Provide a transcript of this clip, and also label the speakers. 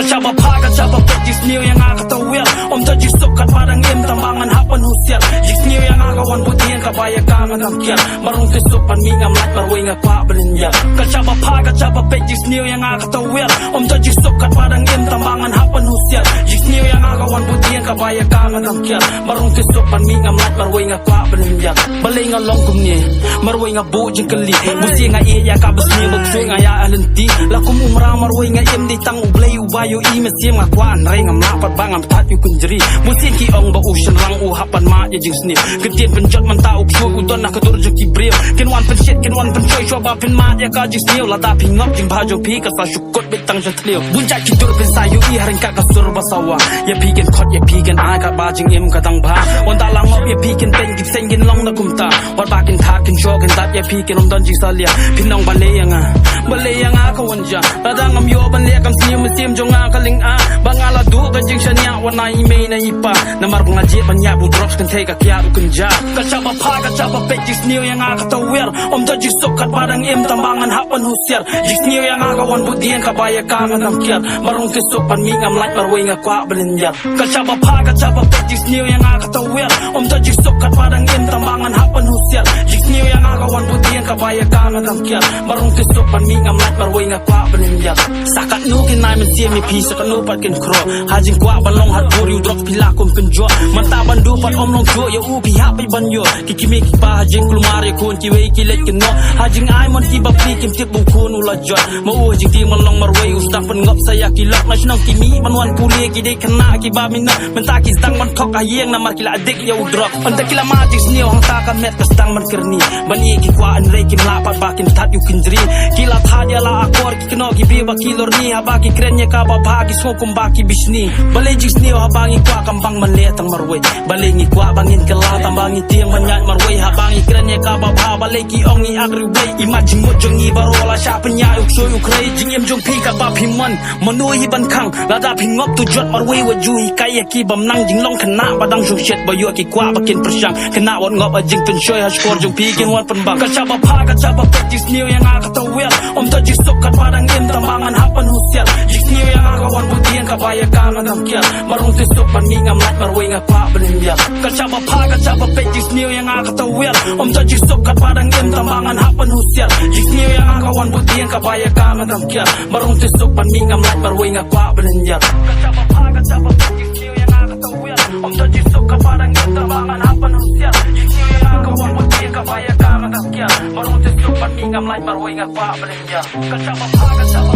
Speaker 1: Kacaba pa, kacaba pek jis niyo yang akatawil Om ta jis sukat padang im tambangan hapan husiat Jis niyo yang akawan putihan kabaya kangan kamkiat Marung tisupan mingam lak marway nga kwa belinjat Kacaba pa, kacaba pek jis niyo yang akatawil Om ta jis sukat padang im tambangan hapan husiat Jis niyo yang akawan putihan kabaya kangan kamkiat Marung tisupan mingam lak marway nga kwa belinjat Balay nga long kumni marway nga bu jeng kali Busi nga iya kabasni magsui nga ya alenti Lakum umrang marway nga im di tang ublay ubayo imesim nga kwaan ray nga mapat bangam tat yu kunjeri Busi ki ong ba usyan rang uhapan ma ya jeng snip Kedien penjot mentauk syuk udon na kadur jeng kibril Kinwan pensyit kinwan pencoy syuaba pin ma ya ka jeng snil Lada pingop jeng bajong pi kasa syukot bitang jeng tlil Bunjak kidur pin sayu i haring ka kasur basawa Ya pigen kot ya pigen ay ka bajeng im katang ba Wanda langop ya pigen pen gip senggin long na kumta Wat bakin takin syokin tat ya pigen om don jeng salia Pinong balaya nga kawanja Lada ngam yo banlia kam siya masim jong nga kaling a Bangala du ka jeng siya niya wana imay na ipa Namar bungaji banya bu drops kan teka kya ukunja Kacaba pa kacaba pek jis niyo yang akatawir Om da jis sukat padang im tambangan hapan husiar Jis niyo yang akawan putihan kabaya kangan kamkiat Marung tisupan mingam lak marway nga kwa belinjat Kacaba pa kacaba pek jis niyo yang akatawir Om da jis sukat padang im tambangan hapan husiar Jis niyo yang akawan putihan kabaya kangan kamkiat Marung tisupan mingam lak marway nga kwa belinjat Sakat nu kinay men siya mi pi sakat nu pat kin kro Hajing kwa balong hat puri udrok pila kum penjo Manta bandu pat om long jo ya upi hapi banyo Kikimi kipa hajing kulmari kun kiwei kilet kino Hajing ay mon kiba pi kim tip bukun ulajot Mau hajing di malong marway ustang pengop saya kilok Nasional kimi manuan puli kide kena kiba minok Menta kistang man kok ayeng namar kila adik ya udrok Anda kila majik sniyo hang takamet kastang man kerni Bani kikwaan rey kim lapat bakin tat yu kinjri Kila thadya la akor kikno kibi bakilor ni Habaki krenye kaba bagi sokum baki bisni Balay jik sniyo habangi kwa kambang maletang marway Balay ngi kwa bangin kalatang bangi tiang banyak marway Habangi krenye kaba bha balay ki ongi agriway Imajing mo jong ibarola siya penyayuk so yukray Jing im jong pi kaba pimon Manuhi ban kang lada pingop tujot marway wajuhi kaya ki bam nang jing long kena badang jong shit bayo ki kwa bakin persyang Kena wan ngop ajing pensyoy hashkor jong pi kin wan penbang Kacaba pa kacaba pek jis niyo yang akatawil Om ta jis sukat padang im tambangan hapan husial Jis niyo yang akawan putihan kabaya kangan kamkiat Marung tisupan mingam lak marway nga kwa belinjat Kacaba pa kacaba pek jis niyo yang akatawil Om ta jis sukat padang im tambangan hapan husial Jis niyo yang akawan putihan kabaya kangan kamkiat Marung tisupan mingam lak marway nga kwa belinjat Kacaba pa kacaba pek jis niyo yang akatawil Om ta jis sukat padang im tambangan hapan husial Jis niyo yang akawan putihan kabaya kangan kamkiat Marung tisupan mingam lak marway nga kwa belinjat Kacaba pa kacaba